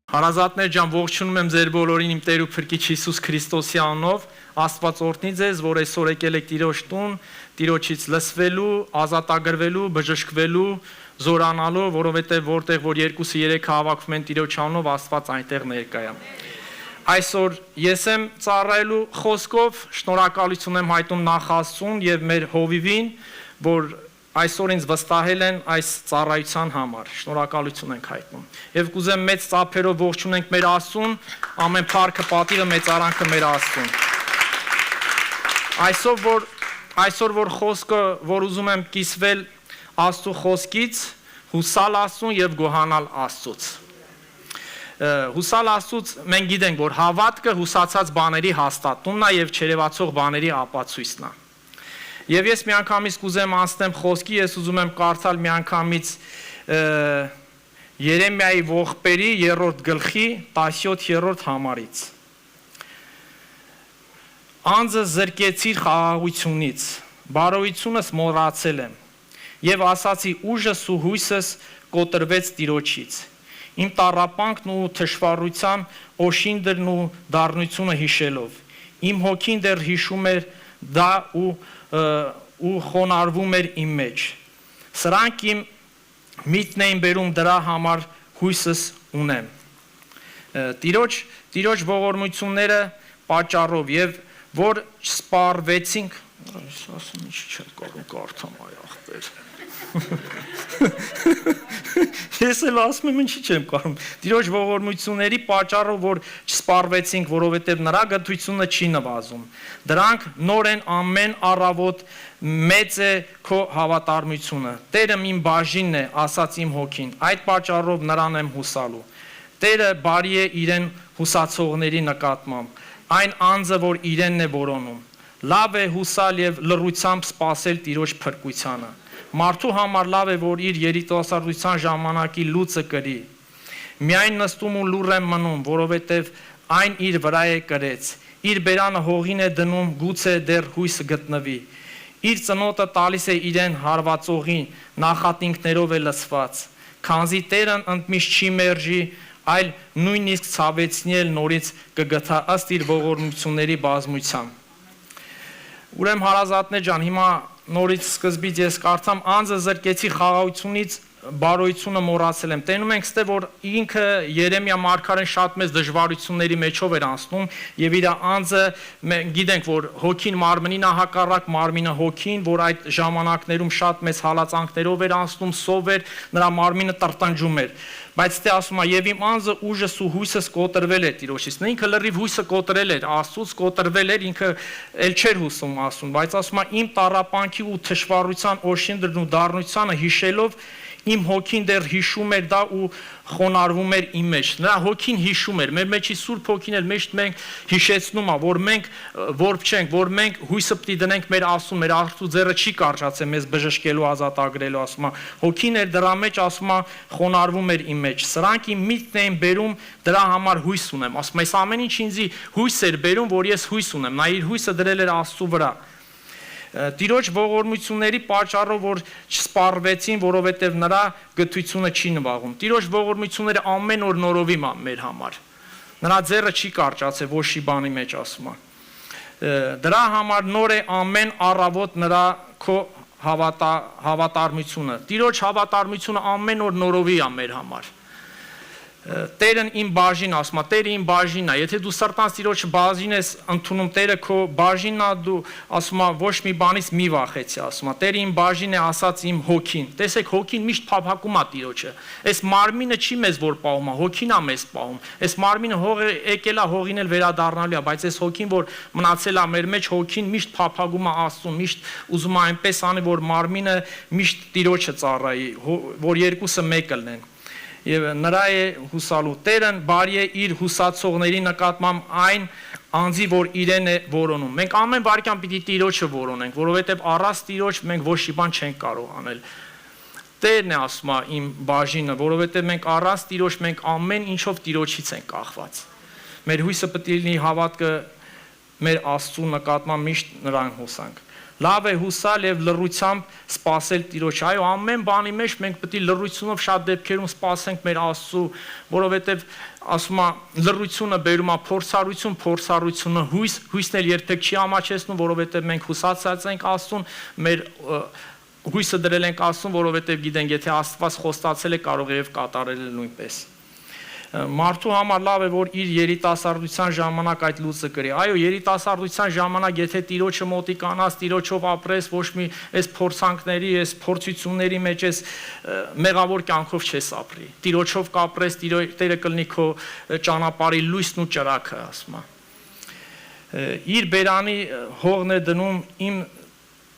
Հարազատներ ջան, ողջունում եմ ձեր բոլորին իմ Տեր ու Փրկիչ Հիսուս Քրիստոսի անունով, Աստված օրհնի ձեզ, որ այսօր եկել եք Տիրոջ տուն, Տիրոջից լսվելու, ազատագրվելու, բժշկվելու, զորանալու, որովհետև որտեղ որ 2-3 հավաքվում են Տիրոջ անունով, Աստված այնտեղ ներկա է։ Այսօր ես եմ ծառայելու խոսքով, շնորհակալություն եմ հայտնում նախ Աստծուն եւ մեր հովիվին, որ այսօր ինձ վստահել են այս ծառայության համար։ Շնորհակալություն ենք հայտնում։ Եվ կուզեմ մեծ ծափերով ողջունենք մեր Աստծուն, ամեն փառքը, պատիվը, մեծարանքը մեր Աստծուն։ Այսօր որ խոսքը, որ ուզում եմ կիսվել Աստծո խոսքից, հուսալ Աստծուն եւ գոհանալ Աստծուց։ Հուսալ Աստծուց մենք գիտենք, որ հավատքը հուսացած բաների հաստատումն է եւ չերևացող բաների ապացույցն է։ Եվ ես միանգամից կուզեմ անցնեմ խոսքի, ես ուզում եմ կարդալ միանգամից Երեմիայի ողբերի 3-րդ գլխի 17-րդ համարից։ Անձը զրկեցիր խաղաղությունից, բարոյությունս մոռացել եմ, եւ ասացի ուժս ու հույսս կոտրվեց Տիրոջից։ Իմ տառապանքն ու թշվառության օշինդրն ու դառնությունը հիշելով, իմ հոգին դեռ հիշում էր դա ու խոնարհվում էր իմ մեջ։ Սրանք իմ միտքն էին բերում, դրա համար հույսս ունեմ։ Տիրոջ ողորմությունները պատճառով եւ որ չսպառվեցինք, ասում ինչ չեմ կարող կարդամ այ ախպեր։ Ես էլ ասում եմ ինչի չեմ կարող։ Տիրոջ ողորմությունների պատճառով որ չսպառվեցինք, որովհետև նրա գթությունը չի նվազում։ Դրանք նոր են ամեն առավոտ, մեծ է քո հավատարմությունը։ Տերը իմ բաժինն է, ասաց իմ հոգին։ Այդ պատճառով նրան եմ հուսալու։ Տերը բարի է իրեն հուսացողների նկատմամբ։ Այն անձը, որ իրենն է որոնում։ Լավ է հուսալ եւ լռությամբ սպասել Տիրոջ փրկությանը։ Մարդու համար լավ է, որ իր երիտասարդության ժամանակի լուծը կրի։ Միայն նստում ու լուռ եմ մնում, որովհետև այն իր վրա է կրեց։ Իր բերանը հողին է դնում, գուցե դեռ հույս գտնվի։ Իր ծնոտը տալիս է իրեն հարվածողին, նախատինքներով է լսված։ Քանզի Տերն ընդմիշտ չի մերժի, այլ նույնիսկ ցավեցնել նորից կգթա ըստ իր ողորմությունների բազմության։ Ուրեմն հարազատներ ջան, հիմա նորից սկզբից ես կարդամ անձը զրկեցի խաղաղությունից բարոյությունը մոռացել եմ։ Տենում ենք ստե որ ինքը Երեմիա մարգարեն շատ մեծ դժվարությունների մեջով էր անցնում եւ իր անձը գիտենք որ հոգին մարմնին է հակառակ, մարմինը հոգին, որ այդ ժամանակներում շատ մեծ հալածանքներով էր անցնում, սով էր, նրա մարմինը տրտնջում էր։ Բայց դե ասում է եւ իմ անձը ուժս ու հույսս կոտրվել է Տիրոջից։ Ինքը լրիվ հույսը կոտրել էր, Աստծուց կոտրվել էր, ինքը ել չէր հուսում ասում, բայց ասում է իմ տառապանքի ու թշվառության օշինդրն ու դառնությանը հիշելով իմ հոգին դեռ հիշում էր դա ու խոնարհվում էր իմ մեջ։ Նրա հոգին հիշում էր, մեր մեջի Սուրբ Հոգին էլ միշտ մենք հիշեցնում է, որ մենք որբ չենք, որ մենք հույսը պիտի դնենք մեր Աստծուն, մեր Աստծո ձեռը չի կարճացել մեզ բժշկելու, ազատագրելու, ասում է։ Հոգին էր դրա մեջ, ասում է, խոնարհվում էր իմ մեջ։ Սրանք իմ միտքն էին բերում, դրա համար հույս ունեմ։ Ասում է, այս ամեն ինչ ինձի հույս էր բերում, որ ես հույս ունեմ։ Նա իր հույսը դրել էր Աստծո վրա։ Տիրոջ ողորմությունների պատճառով որ չսպառվեցին, որովհետև նրա գթությունը չի նվաղում։ Տիրոջ ողորմությունները ամեն օր նորովի մեր համար։ Նրա ձեռը չի կարճացել ոչի բանի մեջ ասում է։ Դրա համար նոր է ամեն առավոտ նրա քո հավատարմությունը։ Տիրոջ հավատարմությունը ամեն օր նորովի է մեր համար։ Տերն իմ բաժին ասում է, Տերը իմ բաժինն է։ Եթե դու սրտանց Տիրոջը բաժին ես ընդունում, Տերը քո բաժինն է, դու ասում է ոչ մի բանից մի վախեցի, ասում է, Տերը իմ բաժինն է, ասաց իմ հոգին։ Տեսեք, հոգին միշտ փափակում է Տիրոջը։ Այս մարմինը չի մեզ որ պահում է, հոգին է մեզ պահում։ Այս մարմինը հող եկել է, հողին էլ վերադառնալու է, բայց այս հոգին որ մնացել է մեր մեջ, հոգին միշտ փափակում է Աստծուն, միշտ ուզում է այնպես անի, որ մարմինը միշտ Տիրոջը ծառայի, որ երկուսը մեկը լինեն։ Եվ նրա է հուսալու Տերն բարի է իր հուսացողների նկատմամբ այն անձի, որ իրեն է որոնում։ Մենք ամեն վարքյան պիտի Տիրոջը որոնենք, որովհետև առանց Տիրոջ մենք ոչ մի բան չենք կարող անել։ Տերն է ասում է իմ բաժինը, որովհետև մենք առանց Տիրոջ մենք ամեն ինչով Տիրոջից ենք կախված։ Մեր հույսը պետք է լինի հավատքը մեր Աստծու նկատմամբ միշտ նրան հուսանք։ Լավ է հուսալ եւ լռությամբ սпасել Տիրոջ։ Այո, ամեն բանի մեջ մենք պետք է լռությունով շատ դեպքերում սпасենք մեր Աստծու, որովհետեւ ասում է լռությունը բերում է փորձառություն, փորձառությունը հույս, հույսն էլ երբեք չի ամաչեցնում, որովհետեւ մենք հուսացած ենք Աստծուն, մեր հույսը դրել ենք Աստծուն, որովհետեւ գիտենք, եթե Աստված խոստացել է, կարող է եւ կատարել է նույնպես։ Մարդու համար լավ է, որ իր երիտասարդության ժամանակ այդ լույսը կրի։ Այո, երիտասարդության ժամանակ, եթե Տիրոջը մոտիկանաս, Տիրոջով ապրես, ոչ մի այս փորձանքների, այս փորձությունների մեջ այս մեղավոր կյանքով չես ապրի։ Տիրոջով կապրես, Տերը կլինի քո ճանապարհի լույսն ու ճրագը, ասում է։ Իր բերանի հողն է դնում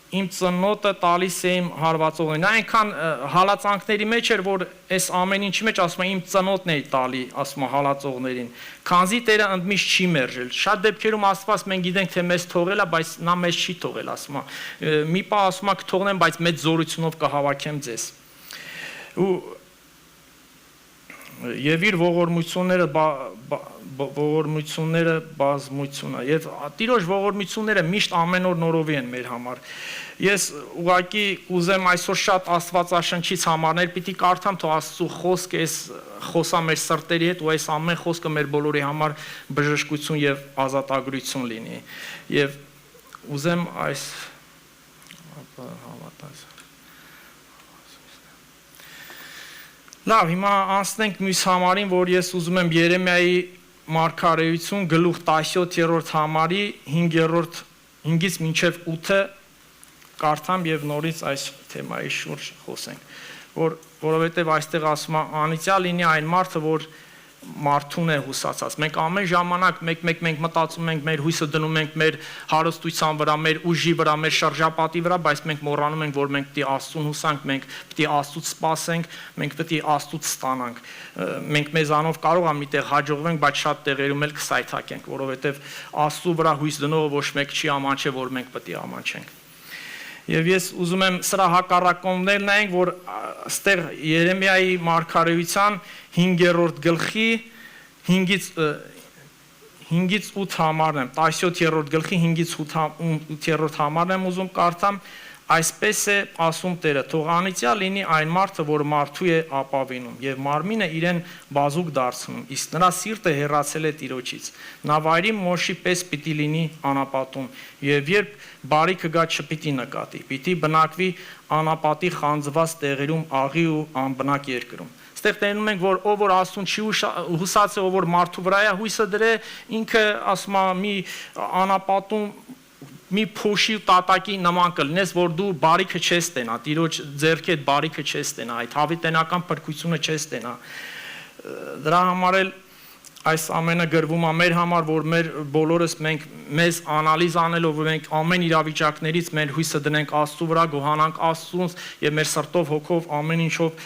իմ ծնոտը տալիս է իմ հարվածողին։ Այնքան հալածանքների մեջ էր, որ այս ամեն ինչի մեջ ասում է իմ ծնոտն է տալի, ասում է հալածողներին։ Քանզի Տերը ընդմիշտ չի մերժել։ Շատ դեպքերում Աստված մենք գիտենք, թե մեզ թողել է, բայց նա մեզ չի թողել, ասում է։ Մի պահ ասում է կթողնեմ, բայց մեծ զորությունով կհավաքեմ ձեզ։ Եվ իր ողորմությունները բազմությունը եւ Տիրոջ ողորմությունները միշտ ամեն օր նորովի են մեր համար։ Ես ուղղակի կուզեմ այսօր շատ Աստվածաշնչից համարներ պիտի կարդամ, թող Աստծո խոսքը այս խոսա մեր սրտերի հետ ու այս ամեն խոսքը մեր բոլորի համար բժշկություն եւ ազատագրություն լինի։ Եվ ուզեմ այս հավատաս Լավ, հիմա անցնենք մյուս համարին, որ ես ուզում եմ Երեմիայի մարգարեություն գլուխ 17-րդ համարի 5-ից մինչև 8-ը կարդամ եւ նորից այս թեմայի շուրջ խոսենք, որովհետեւ այստեղ ասում է անիծյալ լինի այն մարդը, որ մարդուն է հուսացած։ Մենք ամեն ժամանակ մենք մտածում ենք մեր հույսը դնում ենք մեր հարստության վրա, մեր ուժի վրա, մեր շրջապատի վրա, բայց մենք մոռանում ենք, որ մենք պիտի Աստծուն հուսանք, մենք պիտի Աստծուց սպասենք, մենք պիտի Աստծուց ստանանք։ Մենք մեզանով կարող է միտեղ հաջողվենք, բայց շատ տեղերում էլ կսայթակենք, որովհետև Աստծու վրա հույս դնողը ոչ մեկ չի ամանչե, որ մենք պիտի ամանչենք։ Եվ ես ուզում եմ սրա հակառակումներ նայենք, որ ստեղ Երեմիայի մարգարեության 5-րդ գլխի 5-ից 8 համարն եմ, 17-րդ գլխի 5-ից 8-րդ համարն եմ ուզում կարդամ, այսպես է ասում Տերը, թող անիծյալ լինի այն մարդը, որ մարդու է ապավինում եւ մարմինը իրեն բազուկ դարձնում, իսկ նրա սիրտը հեռացել է Տիրոջից։ Նա վայրի մոշի պես պիտի լինի անապատում եւ երբ բարիքը գա չպիտի նկատի, պիտի բնակվի անապատի խանձված տեղերում աղի ու անբնակ երկրում։ Ստեղ տենում ենք, որ ով որ Աստուն չի հուսած է, ով որ մարդու վրա է հույսը դրե, ինքը ասում է մի անապատում մի փոշի տատակի նման կլինես, որ դու բարիքը չես տենա, Տիրոջ ձեռքի հետ բարիքը չես տենա, այդ հավիտենական փրկությունը չես տենա։ Դրա համար էլ այս ամենը գրվում է մեր համար, որ մեր բոլորս մենք մեզ անալիզ անելով, մենք ամեն իրավիճակներից մեր հույսը դնենք Աստծու վրա, գոհանանք Աստծուն եւ մեր սրտով, հոգով, ամեն ինչով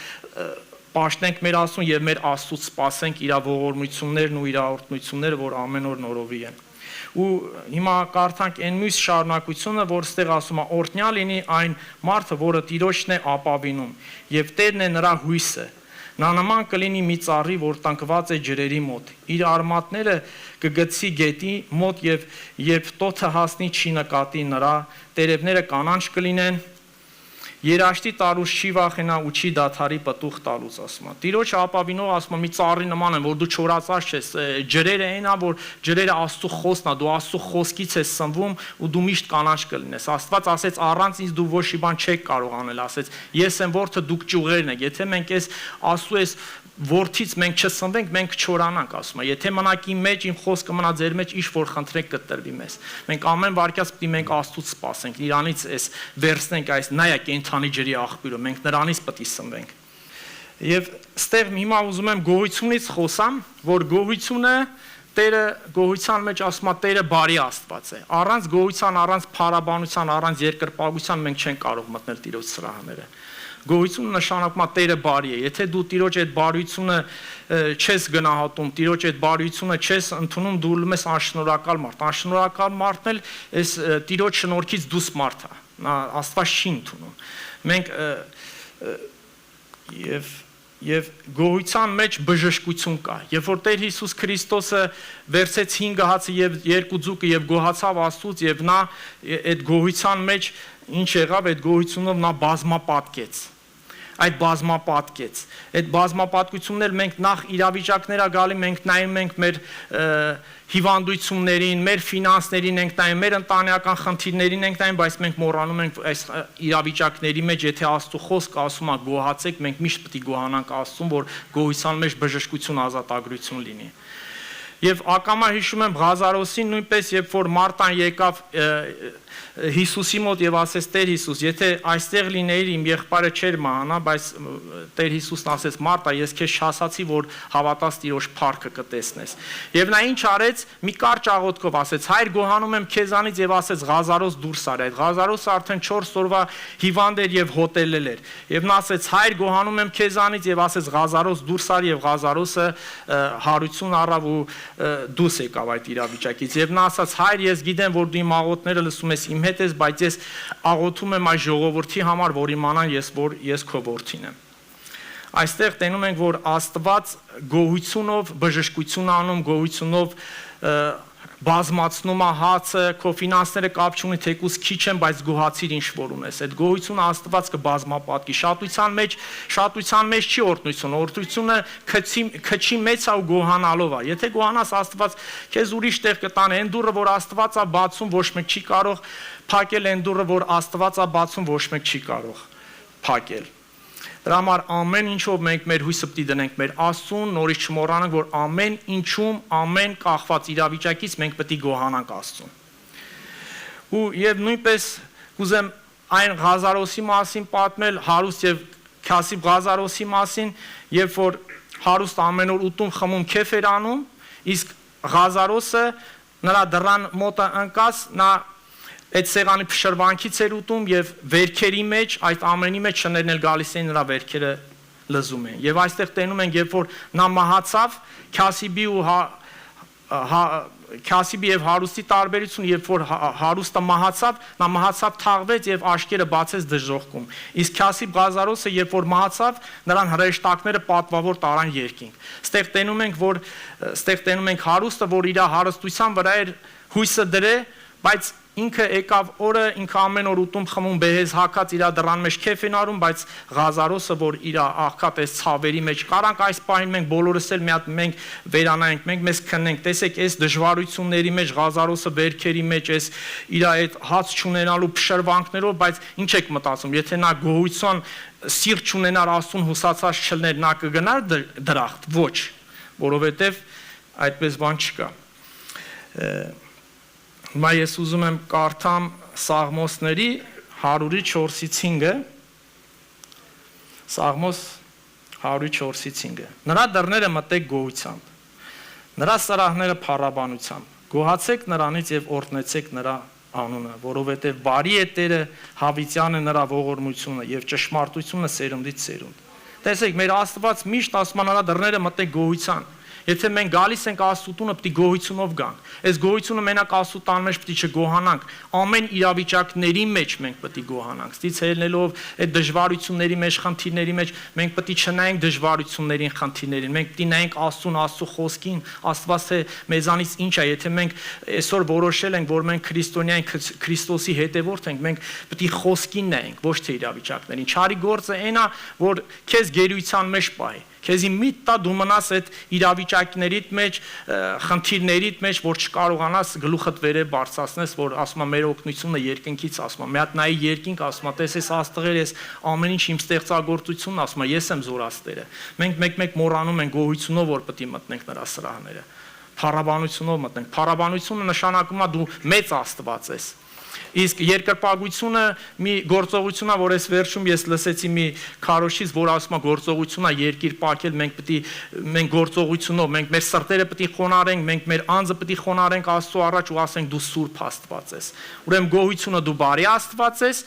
պաշտենք մեր Աստծուն եւ մեր Աստծուց սպասենք իր ողորմություններն ու իր օրհնությունները, որ ամեն օր նորովի են։ Ու հիմա կարդանք այն մյուս շարունակությունը, որ ստեղ ասում է օրհնյալ լինի այն մարդը, որը Տիրոջն է ապավինում եւ Տերն է նրա հույսը։ Նա նման կլինի մի ծառի, որ տնկված է ջրերի մոտ։ Իր արմատները կգցի գետի մոտ եւ երբ տոթը հասնի չի նկատի նրա, տերևները կանանչ կլինեն։ Երաշտի տարուց չի վախենա ու չի դադարի պտուղ տալուց, ասում է։ Տիրոջ ապավինող ասում է մի ծառի նման են, որ դու չորացած չես, ջրերը այն է, որ ջրերը Աստծո խոսքն է, դու Աստծո խոսքից ես սնվում ու դու միշտ կանաչ կլինես։ Աստված ասեց առանց ինձ դու ոչ մի բան չեք կարող անել, ասեց ես եմ որդը, դուք ճյուղերն եք։ Եթե մենք այս Աստծո այս որդից մենք չսնվենք, մենք չորանանք, ասում է։ Եթե մնակի մեջ իմ խոսքը մնա ձեր մեջ, ինչ որ խնդրեք կտրվի մեզ։ Մենք ամեն վարքյաց պիտի մենք Աստծուց սպասենք, իրանից այս վերցնենք այս նայա կենթանի ջրի աղբյուրը, մենք նրանից պիտի սնվենք։ Եվ ստեղ հիմա ուզում եմ գոհությունից խոսամ, որ գոհությունը Տերը գոհության մեջ ասում է Տերը բարի Աստված է։ Առանց գոհության, առանց փառաբանության, առանց երկրպագության մենք չենք կարող մտնել Տիրոջ սրահները։ Գոհությունը նշանակում է Տերը բարի է։ Եթե դու Տիրոջ այդ բարիությունը չես գնահատում, Տիրոջ այդ բարիությունը չես ընդունում, դու ուրեմն ես անշնորհակալ մարդ։ Անշնորհակալ մարդն էլ այս Տիրոջ շնորհքից դուրս մարդ է։ Նա Աստված չի ընդունում։ Մենք եւ գոհության մեջ բժշկություն կա։ Երբ որ Տեր Հիսուս Քրիստոսը վերցեց 5 հացը եւ 2 ձուկը եւ գոհացավ Աստծուց եւ նա այդ գոհության մեջ ինչ եղավ, այդ գոհությունով նա բազմապատկեց։ Այդ բազմապատկություններ մենք նախ իրավիճակներ գալի, մենք նայում ենք մեր հիվանդություններին, մեր ֆինանսներին ենք նայում, մեր ընտանեկան խնդիրներին ենք նայում, բայց մենք մոռանում ենք այս իրավիճակների մեջ, եթե Աստծո խոսքը ասում է գոհացեք, մենք միշտ պետք է գոհանանք Աստծուն, որ գոհության մեջ բժշկություն, ազատագրություն լինի։ Եվ ակամա հիշում եմ Ղազարոսին նույնպես, երբ որ Մարտան եկավ Հիսուսի մոտ եւ ասեց Տեր Հիսուս, եթե այստեղ լինեիր իմ եղբայրը չէր մահանա, բայց Տեր Հիսուսն ասեց Մարտա, ես քեզ շասացի, որ հավատաս Տիրոջ փառքը կտեսնես։ Եվ նա ինչ արեց, մի կարճ աղոթքով ասեց. Հայր գոհանում եմ քեզանից եւ ասեց Ղազարոս դուրս արի։ Այդ Ղազարոսը արդեն 4 օրվա հիվանդ էր եւ հոտելել էր։ Եվ նա ասեց. Հայր գոհանում եմ քեզանից եւ ասեց Ղազարոս դուրս արի եւ Ղազարոսը հարություն առավ ու դուրս եկավ այդ իրավիճակից։ Եվ նա ասաց. Հայր, ես գիտեմ, որ դու իմ աղոթները լսում ես իմ հետ ես, բայց ես աղոթում եմ այս ժողովրդի համար, որ իմանան որ ես քո որդին եմ։ Այստեղ տենում ենք, որ Աստված գոհությունով բժշկություն անում, գոհությունով բազմացնում է հացը, քո ֆինանսները կապ չունի, թեկուզ քիչ են, բայց գոհացիր ինչ որ ունես։ Այդ գոհությունը Աստված կբազմապատկի։ Շատության մեջ չի օրհնությունը, օրհնությունը քչի մեծ է ու գոհանալով է։ Եթե գոհանաս, Աստված քեզ ուրիշ տեղ կտանի, այն դուռը, որ Աստված է բացում, ոչ մեկ չի կարող փակել, այն դուռը, որ Աստված է բացում, ոչ մեկ չի կարող փակել։ Դրա համար ամեն ինչով մենք մեր հույսը պիտի դնենք մեր Աստծուն, նորից չմոռանանք, որ ամեն ինչում, ամեն կախված իրավիճակից մենք պիտի գոհանանք Աստծուն։ Ու եւ նույնպես կուզեմ այն Ղազարոսի մասին պատմել, հարուստ եւ քասիբ Ղազարոսի մասին, երբ որ հարուստ ամեն օր ուտում խմում քեֆ էր անում, իսկ Ղազարոսը նրա դռան մոտը ընկած, նա այդ սեղանի փշրվանքից էր ուտում եւ վերքերի մեջ, այդ ամենի մեջ շներն էլ գալիս էին նրա վերքերը լզում են։ Եվ այստեղ տենում ենք, երբ որ նա մահացավ, Քասիբի եւ հարուստի տարբերությունը, երբ որ հարուստը մահացավ, նա մահացավ թաղվեց եւ աշկերը բացեց դժոխքում։ Իսկ Քասիբ Ղազարոսը, երբ որ մահացավ, նրան հրեշտակները պատվավոր տարան երկինք։ Ստեղ տենում ենք հարուստը, որ իր հարստության վրա էր հույսը դրե, բայց ինքը եկավ օրը, ինքը ամեն օր ուտում խմում բեհեզ հակած իր դռան մեջ քեֆ են արում, բայց Ղազարոսը, որ իր աղքատ այս ցավերի մեջ կարանք այս պահին մենք բոլորս էլ մի հատ մենք վերանայենք, մենք մեզ քննենք, տեսեք այս դժվարությունների մեջ Ղազարոսը վերքերի մեջ այս իր այդ հաց չունենալու փշրվանքներով, բայց ինչ եք մտածում, եթե նա գոհության սիրտ չունենար Աստծուն հուսացած չլներ, նա կգնար դրախտ, ոչ, որովհետև այդպես բան չկա։ Հիմա ես ուզում եմ կարդամ Սաղմոսների 104-5-ը, Սաղմոս 104-5-ը։ Նրա դռները մտեք գոհությամբ, նրա սրահները փառաբանությամբ, գոհացեք նրանից եւ օրհնեցեք նրա անունը, որովհետեւ բարի է Տերը, հավիտյան է նրա ողորմությունը եւ ճշմարտությունը սերունդից սերունդ։ Տեսեք, մեր Աստված միշտ ասում է նրա դռները մտեք գոհության։ Եթե մենք գալիս ենք Աստծո տունը, պիտի գոհությունով գանք։ Այս գոհությունը մենակ Աստծո տան մեջ պիտի չգոհանանք, ամեն իրավիճակների մեջ մենք պիտի գոհանանք։ Ստից ելնելով այդ դժվարությունների մեջ, խնդիրների մեջ, մենք պիտի չնայենք դժվարություններին, խնդիրներին, մենք պիտի նայենք Աստծուն, Աստծո խոսքին, Աստված թե մեզանից ինչ է, եթե մենք այսօր որոշել ենք, որ մենք քրիստոնյա ենք, Քրիստոսի հետևորդ ենք, մենք պիտի խոսքին նայենք, ոչ թե իրավիճակներին։ Չարի գործը այն է, որ քեզ գերույցան մեջ պահի։ Քեզի միտ տա դու մնաս այդ իրավիճակներիդ մեջ, խնդիրներիդ մեջ, որ չկարողանաս գլուխդ վերև բարձրացնես, որ ասում է մեր օգնությունը երկնքից, ասում է, մի հատ նայի երկինք, ասում է, տեսես աստղեր, ես ամեն ինչ իմ ստեղծագործությունն, ասում է, ես եմ զորաստերը։ Մենք մեկ-մեկ մոռանում ենք գոհությունով, որ պետք է մտնենք նրա սրահները։ Փառաբանությունով մտնենք։ Փառաբանությունը նշանակում է դու մեծ Աստված ես։ Իսկ երկրպագությունը մի գործողություն է, որ այս վերջում ես լսեցի մի քարոշից, որ ասում է գործողություն է երկիր պակել, մենք գործողությունով, մենք մեր սրտերը պետք է խոնարհենք, մենք մեր անձը պետք է խոնարհենք Աստծո առաջ ու ասենք դու սուրբ Աստված ես։ Ուրեմն գոհությունը դու բարի Աստված ես,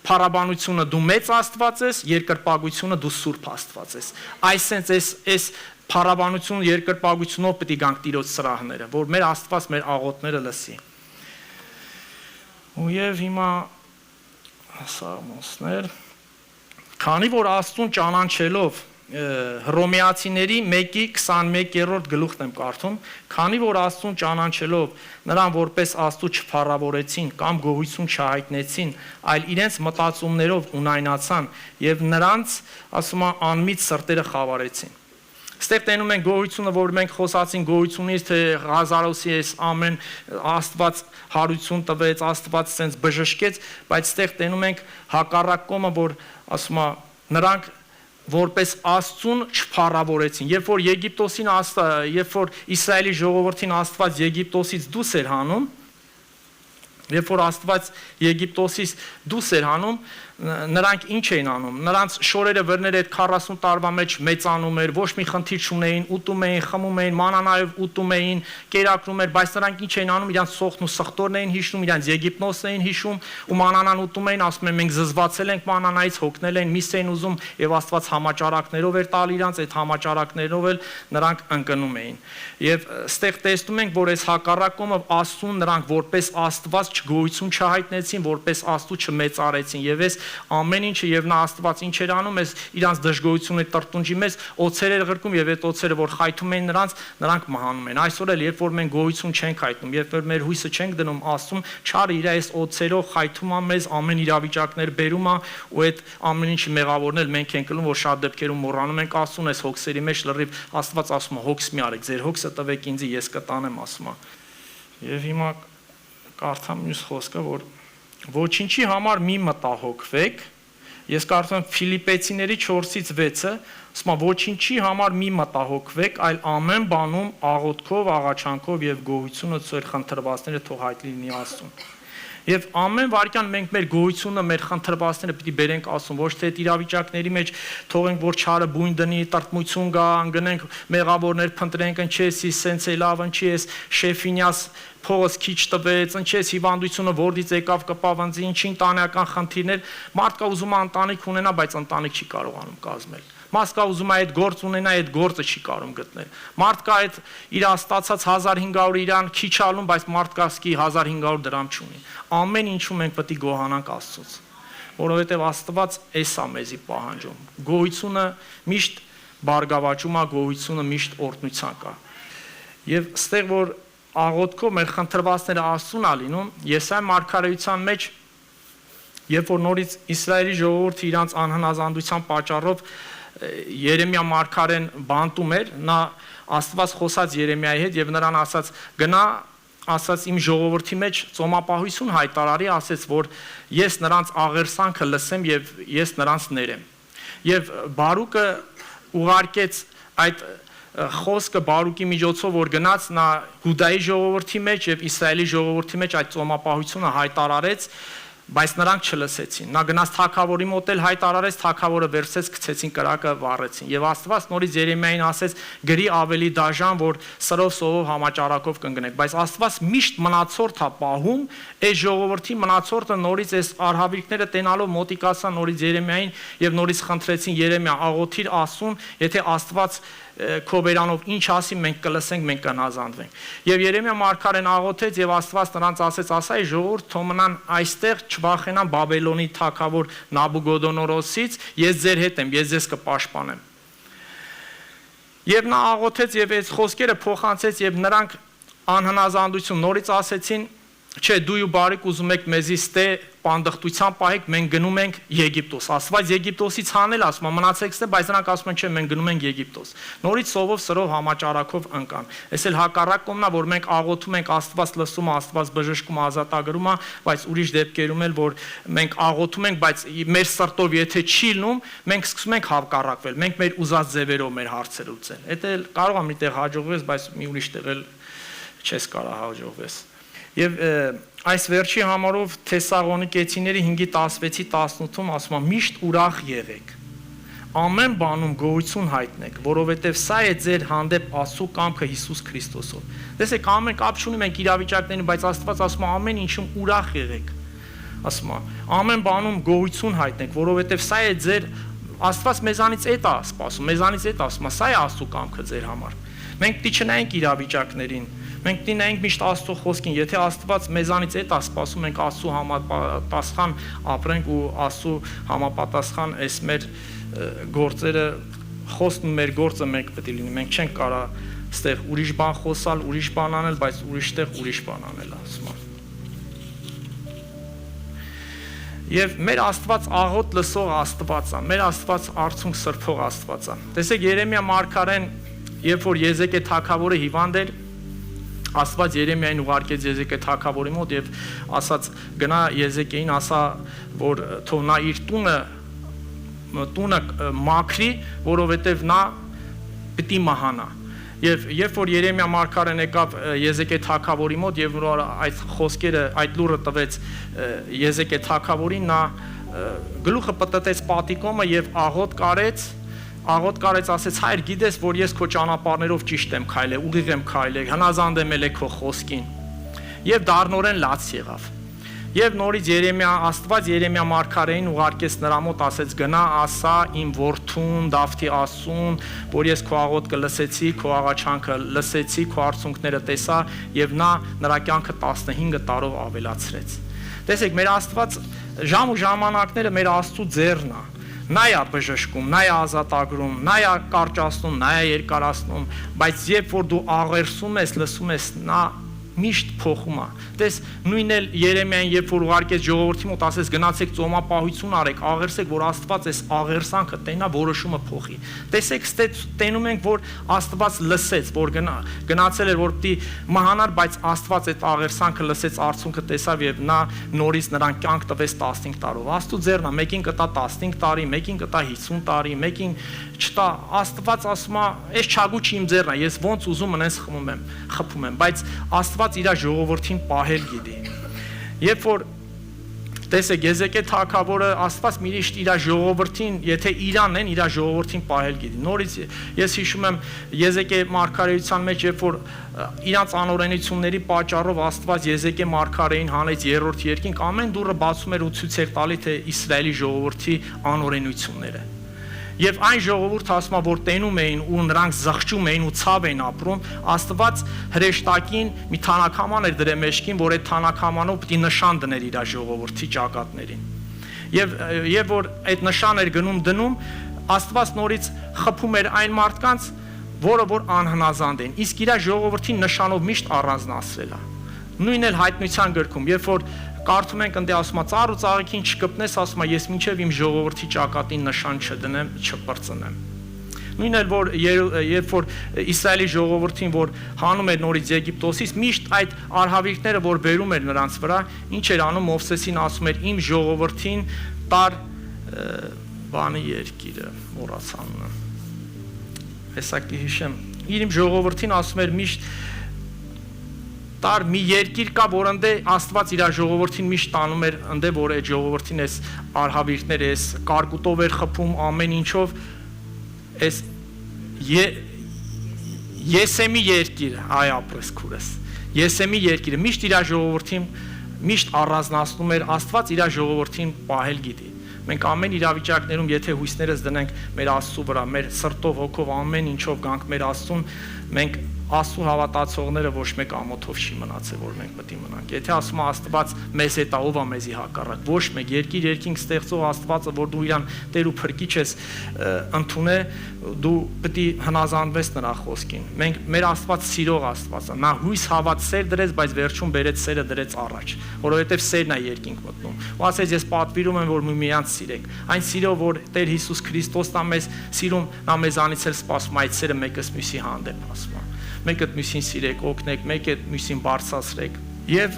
փառաբանությունը դու մեծ Աստված ես, երկրպագությունը դու սուրբ Աստված ես։ Այսինքն այս փառաբանություն երկրպագությունով պետք է գանք Տիրոջ սրահները, որ մեր Աստված մեր աղոթները լսի։ Ու հիմա Սաղմոսներ, քանի որ Աստծուն ճանաչելով Հռոմեացիների 1:21 գլուխն եմ կարդում, քանի որ Աստծուն ճանաչելով նրան որպես Աստծու չփառավորեցին կամ գոհություն չհայտնեցին, այլ իրենց մտածումներով ունայնացան եւ նրանց, ասում է, անմիտ սրտերը խավարեցին։ Ստեղ տենում ենք գոհությունը, որ մենք խոսացին գոհությունից, թե Ղազարոսի էս ամեն Աստված հարություն տվեց, Աստված sense բժշկեց, բայց ստեղ տենում ենք հակառակ կողմը, որ ասում է նրանք որպես Աստծուն չփառավորեցին։ Երբ որ Եգիպտոսին երբ որ Իսրայելի ժողովրդին Աստված Եգիպտոսից դուրս էր հանում, երբ որ Աստված Եգիպտոսից դուրս էր հանում, նրանք ինչ էին անում։ Նրանց շորերը վրները այդ 40 տարվա մեջ մեծանում էր, ոչ մի խնդիր չունեին, ուտում էին, խմում էին, մանանայով ուտում էին, կերակրում էր, բայց նրանք ինչ էին անում, իրանց սոխն ու սխտորն էին հիշում, իրանց Եգիպտոսն էին հիշում, ու մանանան ուտում էին, ասում են մենք զզվացել ենք մանանայից, հոգնել են, միս էին ուզում, եւ Աստված համաճարակներով էր տալ իրանց, այդ համաճարակներով էլ նրանք ընկնում էին։ Եվ ստեղ տեսնում ենք, որ այս հակառակումը Աստծուն նրանք որպես Աստված չգոյություն չհայտնեցին, որպես Աստծու չմեծարեցին, եւ այս ամեն ինչը եւ նա Աստված ինչ էր անում, այս իրանց դժգոհությունը տրտունջի մեջ օծեր էր ղրկում եւ այդ օծերը որ խայթում էին նրանք մահանում են։ Այսօր էլ երբ որ մենք գոհություն չենք հայտնում, երբ որ մեր հույսը չենք դնում Աստծուն, չարը իր այս օծերով խայթում է մեզ, ամեն իրավիճակներ բերում է ու այդ ամեն ինչի մեղավորնել մենք ենք կլում, որ շատ դեպքերում մոռանում ենք Աստծուն, այս հոգսերի մեջ լրիվ Աստված ասում է հոգս մի արեք, ձեր հոգսը տվեք ինձ, ես կտանեմ, ասում է։ Եվ հիմա կարդամ մյուս խոսքը, որ ոչինչի համար մի մտահոգվեք, ես կարդում եմ Ֆիլիպեցիների 4:6-ը, ասում է ոչինչի համար մի մտահոգվեք, այլ ամեն բանում աղոթքով, աղաչանքով եւ գոհությունը ծեր խնդրվածները թող հայտնի լինի Աստծուն։ Եվ ամեն վարքյան մենք մեր գոհությունը, մեր խնդրվածները պիտի բերենք Աստծուն, ոչ թե այդ իրավիճակների մեջ թողենք, որ չարը բույն դնի, տրտմություն գա, անգնենք մեղավորներ փնտրենք, ընչեսի, սենց է լավ, ընչի էս Շեֆինյաս փողոց քիչ տվեց, ընչես հիվանդությունը որից եկավ կպավ ինձ, ինչի ընտանեկան խնդիրներ, մարդ կա ուզում է ընտանիք ունենա, բայց ընտանիք չի կարողանում կազմել։ Մարդ կա ուզում է այդ գործ ունենա, այդ գործը չի կարող գտնել։ Մարդ կա այդ իր ստացած 1500 իրան քիչ ալում, բայց մարդ կա սկի 1500 դրամ չունի։ Ամեն ինչում մենք պետք է գոհանանք Աստծուց, որովհետև Աստված էս է մեզի պահանջում։ Գոհությունը միշտ բարգավաճում է, գոհությունը միշտ օրհնության կա։ Եվ ստեղ որ աղոթքով մեր խնդրվածները Աստծուն է լինում, Եսայի մարգարեության մեջ, երբ որ նորից Իսրայելի ժողովուրդը իրանց անհնազանդության պատճառով Երեմիա մարգարեն բանտում էր, նա Աստված խոսած Երեմիայի հետ եւ նրան ասաց գնա, ասաց իմ ժողովրդի մեջ ծոմապահություն հայտարարի, ասեց որ ես նրանց աղերսանքը լսեմ եւ ես նրանց ներեմ։ Եվ Բարուկը ուղարկեց այդ խոսքը Բարուկի միջոցով որ գնաց նա Հուդայի ժողովրդի մեջ եւ Իսրայելի ժողովրդի մեջ այդ ծոմապահությունը հայտարարեց, բայց նրանք չլսեցին։ Նա գնաց թագավորի մոտ էլ հայտարարեց, թագավորը վերցրեց, գցեցին կրակը, վառեցին։ Եվ Աստված նորից Երեմիային ասեց՝ գրի ավելի դաժան, որ սրով սովով համաճարակով կընկնեք։ Բայց Աստված միշտ մնացորդ է պահում, այս ժողովրդի մնացորդը նորից այս արհավիրքները տենալով մոտիկացան նորից Երեմիային եւ նորից խնդրեցին Երեմիա աղոթիր Աստծուն, եթե Աստված քո բերանով ինչ ասի մենք կլսենք, մենք կհնազանդվենք։ Եվ Երեմիա մարգարեն աղոթեց եւ Աստված նրանց ասեց՝ ասա ժողովուրդ թող մնան այստեղ, չվախենան Բաբելոնի թագավոր Նաբուգոդոնոսից, ես ձեր հետ եմ, ես ձեզ կպաշտպանեմ։ Եվ նա աղոթեց եւ այս խոսքերը փոխանցեց եւ նրանք անհնազանդություն նորից ասեցին, չէ, դու ու բարիք ուզում եք մեզի ստե պանդխտության պահեք, մենք գնում ենք Եգիպտոս։ Աստված Եգիպտոսից հանել ասում է, մնացեք ստե, բայց նրանք ասում են, չէ, մենք գնում ենք Եգիպտոս։ Նորից սովով սրով համաճարակով ընկան։ Այս էլ հակառակ կողմն է, որ մենք աղոթում ենք, Աստված լսում է, Աստված բժշկում, ազատագրում է, բայց ուրիշ դեպքերում էլ որ մենք աղոթում ենք, բայց մեր սրտով եթե չի լինում, մենք սկսում ենք հակառակվել։ Մենք մեր ուզած ձևերով մեր հարցեր լուծել։ Դա էլ կարող է մի տեղ հաջողվես, բայց մի ուրիշ տեղ էլ չես կարող հաջողվես։ Եվ այս վերջի համարով Թեսաղոնիկեցիների 5:16-18-ում ասում է միշտ ուրախ եղեք, ամեն բանում գոհություն հայտնեք, որովհետև սա է ձեր հանդեպ Աստծո կամքը Հիսուս Քրիստոսով։ Տեսեք, ամեն կապ չունի մենք իրավիճակներին, բայց Աստված ասում է ամեն ինչում ուրախ եղեք, ասում է ամեն բանում գոհություն հայտնեք, որովհետև սա է ձեր Աստված մեզանից էդ է սպասում, մեզանից էդ ասում է, սա է Աստծո կամքը ձեր համար։ Մենք պիտի չնայենք իրավիճակներին, մենք պիտի նայենք միշտ Աստծո խոսքին, եթե Աստված մեզանից էդ է սպասում, մենք Աստծո համապատասխան ապրենք ու Աստծո համապատասխան այս մեր գործերը խոսքն մեր գործը մենք պետք է լինի։ Մենք չենք կարա ստեղ ուրիշ բան խոսալ, ուրիշ բան անել, բայց ուրիշտեղ ուրիշ բան անել, ասում եմ։ Եվ մեր Աստված աղոտ լսող Աստված է, մեր Աստված արցունք սրբող Աստված է։ Տեսեք Երեմիա մարգարեն, երբ որ Եզեկիել թագավորը հիվանդ էր, Աստված Երեմիային ուղարկեց Եզեկիել թագավորի մոտ եւ ասաց գնա Եզեկիելին ասա, որ թող նա իր տունը մաքրի, որովհետեւ նա պիտի մահանա։ Եվ երբ որ Երեմիա մարգարեն եկավ Եզեկիել թագավորի մոտ եւ որ այդ խոսքերը, այդ լուրը տվեց Եզեկիել թագավորին, նա գլուխը պտտեց պատիկոմը եւ աղոտ կարեց, ասեց հայր գիտես որ ես քո ճանապարհներով ճիշտ եմ քայլել, ուղիղ եմ քայլել, հնազանդ եմ ել քո խոսքին։ Եվ դառնորեն լաց եղավ։ Եվ նորից Աստված Երեմիա մարգարեին ուղարկեց նրա մոտ, ասեց գնա ասա իմ որդուն Դավթի ասուն, որ ես քո աղոթքը լսեցի, քո աղաչանքը լսեցի, քո արցունքները տեսա եւ նա նրա կյանքը 15 տարով ավելացրեց։ Տեսեք, մեր Աստված ժամ ու ժամանակները մեր Աստծո ձեռն է։ Նա է բժշկում, նա է ազատագրում, նա է կարճացնում, նա է երկարացնում, բայց երբ որ դու աղերսում ես, լսում ես, նա միշտ փոխում է։ Տես նույնն էլ Երեմիային երբ որ ուղարկեց ժողովրդի մոտ ասեց գնացեք ծոմապահություն արեք, աղերսեք, որ Աստված այս աղերսանքը տենա որոշումը փոխի։ Տեսեք, տենում ենք, որ Աստված լսեց, որ գնացել էր որ պիտի մահանար, բայց Աստված այդ աղերսանքը լսեց, արցունքը տեսավ եւ նա նորից նրան կյանք տվեց 15 տարով։ Աստծո ձեռն է, մեկին կտա 15 տարի, մեկին կտա 50 տարի, մեկին չտա։ Աստված ասում է, այս չագուչի իմ ձեռն է, ես ոնց ուզում մնես խփում եմ, բայց Աստված իր ժողովրդին պահել գիտի։ Երբ որ տեսեք Եզեկիել թագավորը Աստված միշտ իր ժողովրդին, եթե իրանն են, իր ժողովրդին պահել գիտի։ Նորից ես հիշում եմ Եզեկիել մարգարեության մեջ, երբ որ իրանց անօրենությունների պատճառով Աստված Եզեկիել մարգարեին հանեց երրորդ երկինք, ամեն դուռը բացում էր ու ցույց էր տալի թե Իսրայելի ժողովրդի անօրենությունները։ Եվ այն ժողովուրդը ասում է, որ տենում էին ու նրանք զղջում էին ու ցավ էին ապրում, Աստված հրեշտակին մի թանաքաման էր դրել մեջքին, որ այդ թանաքամանով պիտի նշան դներ իր ժողովրդի ճակատներին։ Եվ որ այդ նշան էր գնում դնում, Աստված նորից խփում էր այն մարդկանց, որը որ անհնազանդ են, իսկ իր ժողովրդին նշանով միշտ առանձնացրել է։ Նույնն էլ հայտնության գրքում, երբ որ կարդում ենք ընդ ասում է ծառ ու ծաղիկին չկպնես, ասում է ես մինչև իմ ժողովրդի ճակատին նշան չդնեմ, չպրծնեմ։ Նույնն էլ որ երբ որ Իսրայելի ժողովրդին որ հանում էր նորից Եգիպտոսից, միշտ այդ արհավիրքները որ բերում էր նրանց վրա, ինչ էր անում Մովսեսին ասում էր իմ ժողովրդին տար բանի երկիրը, մոռացանունը։ Հեսա կհիշեմ, իմ ժողովրդին ասում էր միշտ տար մի երկիր կա, որ ընդ Աստված իր ժողովրդին միշտ տանում էր, ընդ որ այդ ժողովրդին էս արհավիրքները, էս կարկուտով էր խփում, ամեն ինչով, էս Եսեմի երկիրը, այ ապրես քուրս, Եսեմի երկիրը միշտ իր ժողովրդին միշտ առանձնացնում էր, Աստված իր ժողովրդին պահել գիտի։ Մենք ամեն իրավիճակներում, եթե հույսներս դնենք մեր Աստծո վրա, մեր սրտով, հոգով, ամեն ինչով գանք մեր Աստծուն, մենք Աստծո հավատացողները ոչ մեկ ամոթով չի մնացել, որ մենք պետք է մնանք։ Եթե ասում է Աստված մեզ հետ է, ով է մեզի հակառակ, ոչ մեկ երկինք ստեղծող Աստվածը, որ դու իրան Տեր ու Փրկիչ ես ընդունե, դու պետք է հնազանդվես նրա խոսքին։ Մեր Աստված սիրող Աստված է, նա հույս հավատ սեր դրեց, բայց վերջում բերեց սերը դրեց առաջ, որովհետև սերն է երկինք մտնում։ Ու ասեց ես պատվիրում եմ, որ միմյանց սիրեք։ Այն սիրո, որ Տեր Հիսուս Քրիստոսն է մեզ սիրում, նա մեզանից էլ սպասում այդ սերը մեկս մյուսի հանդեպ ասում է։ Մեկը մյուսին սիրեք, օգնեք, մեկը մյուսին բարձրացրեք։ Եվ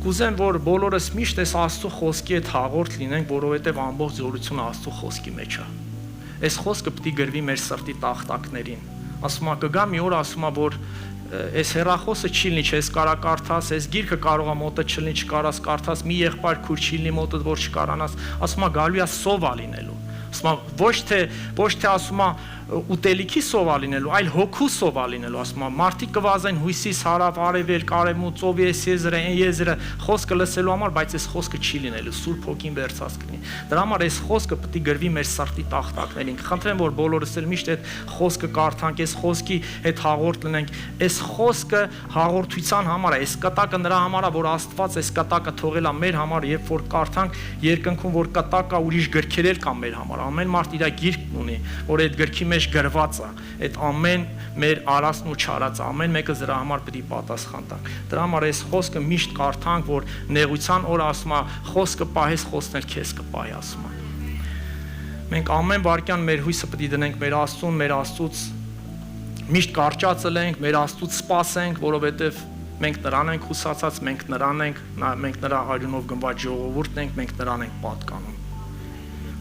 կուզեմ, որ բոլորս միշտ այս Աստծո խոսքի հետ հաղորդ լինենք, որովհետև ամբողջ զորությունը Աստծո խոսքի մեջ է։ Այս խոսքը պետք է գրվի մեր սրտի տախտակներին։ Ասում է կգա մի օր, ասում է, որ այս հեռախոսը չի լինի, չես կարա կարդաս, այս գիրքը կարող է մոտը չլինի, չկարաս կարդաս, մի եղբայր քուր չի լինի մոտը, որ չկարանաս, ասում է գալու է սովա լինելու։ Ասում է ոչ թե ասում է ուտելիքի սովա լինելու, այլ հոգու սովա լինելու, ասում է մարդիկ կվազեն հույսից հարավ, արևելք, արևմուտք, ծովի եզրը խոսքը լսելու համար, բայց այս խոսքը չի լինելու, Սուրբ Հոգին վերցած կլինի։ Դրա համար այս խոսքը պետք է գրվի մեր սրտի տախտակներին։ Խնդրեմ, որ բոլորս էլ միշտ այդ խոսքը կարդանք, այս խոսքի հետ հաղորդ լինենք։ Այս խոսքը հաղորդության համար է, այս կտակը նրա համար է, որ Աստված այս կտակը թողել է մեր համար, երբ որ կարդանք երկնքում, որ կտակը ուրիշ գրքեր կան մեր համար։ Ամեն մարդ իր գիրկն ունի, որ այդ գրքի մեջ մեջ գրված է, այդ ամեն մեր արածն ու չարածը, ամեն մեկը դրա համար պետք է պատասխան տանք։ Դրա համար այս խոսքը միշտ կարդանք, որ նեղության օրը ասում է, խոսքը պահես, խոսքն էլ քեզ կպահի, ասում է։ Մենք ամեն վարքյան մեր հույսը պետք է դնենք մեր Աստծուն, մեր Աստծուց միշտ կարճացել ենք, մեր Աստծուց սպասենք, որովհետև մենք նրան ենք հուսացած, մենք նրա արյունով գնված ժողովուրդն ենք, մենք նրան ենք պատկանում։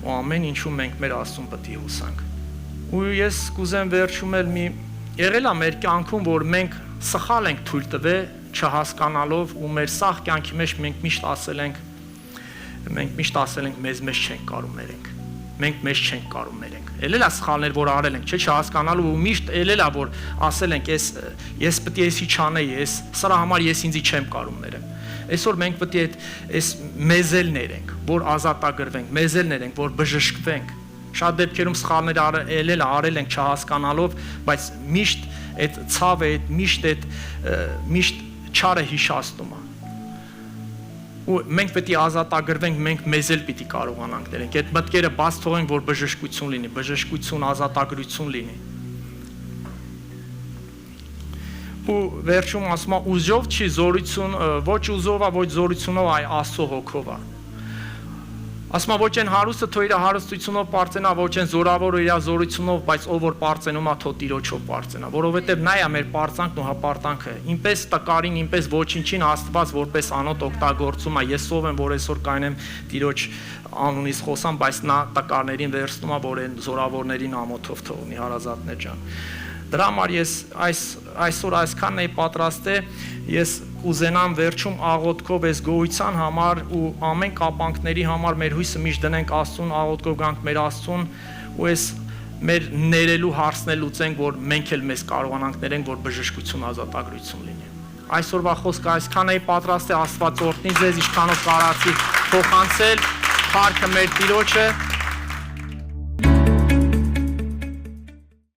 Ու ամեն ինչում մենք մեր Աստծուն պետք է հուսանք։ Ու ես կուզեմ վերջում էլ եղել է մեր կյանքում, որ մենք սխալ ենք թույլ տվել, չհասկանալով ու մեր սաղ կյանքի մեջ մենք միշտ ասել ենք մեզ չենք կարող ներենք։ Մենք մեզ չենք կարող ներենք։ Ելել է սխալներ, որ արել ենք, չհասկանալու ու միշտ ելել է, որ ասել ենք, ես պետք է էսի չանեի, սրա համար ես ինձի չեմ կարող ներեմ։ Այսօր մենք պետք է այս մեզել ներենք, որ ազատագրվենք, մեզել ներենք, որ բժշկվենք։ Շատ դեպքերում սխալներ արել ենք չհասկանալով, բայց միշտ այդ ցավը, միշտ չարը հիշացնում է։ Ու մենք պետք է ազատագրվենք, մենք մեզել պիտի կարողանանք ներենք։ Այդ մտքերը բաց թողենք, որ բժշկություն լինի, բժշկություն, ազատագրություն լինի։ Ու վերջում ասում է, ուժով չի զորություն, ոչ ուզով է, ոչ զորությունով, այ Աստծո հոգով է։ Ասում է, ոչ են հարուստը թող իր հարստությունով պարծենա, ոչ են զորավորը իր զորությունով, բայց ով որ պարծենում է, թող Տիրոջով պարծենա, որովհետև նա է մեր պարծանքն ու հպարտանքը։ Ինպես տկարին, ինպես ոչինչին Աստված որպես անոթ օգտագործում է։ Ես ով եմ, որ այսօր կայնեմ Տիրոջ անունից խոսամ, բայց նա տկարներին վերցնում է, որ այն զորավորներին ամոթով թողնի, հարազատներ ջան։ Դրա համար ես այսօր այսքանն էի պատրաստել, ես կուզենամ վերջում աղոթքով այս գոհության համար ու ամեն կապանքների համար մեր հույսը միշտ դնենք Աստծուն, աղոթքով գանք մեր Աստծուն ու այս մեր ներելու հարցն էլ լուծենք, որ մենք էլ մեզ կարողանանք ներենք, որ բժշկություն, ազատագրություն լինի։ Այսօրվա խոսքը այսքան էի պատրաստել, Աստված օրհնի ձեզ, ինչքանով կարացի փոխանցել փառքը մեր Տիրոջը։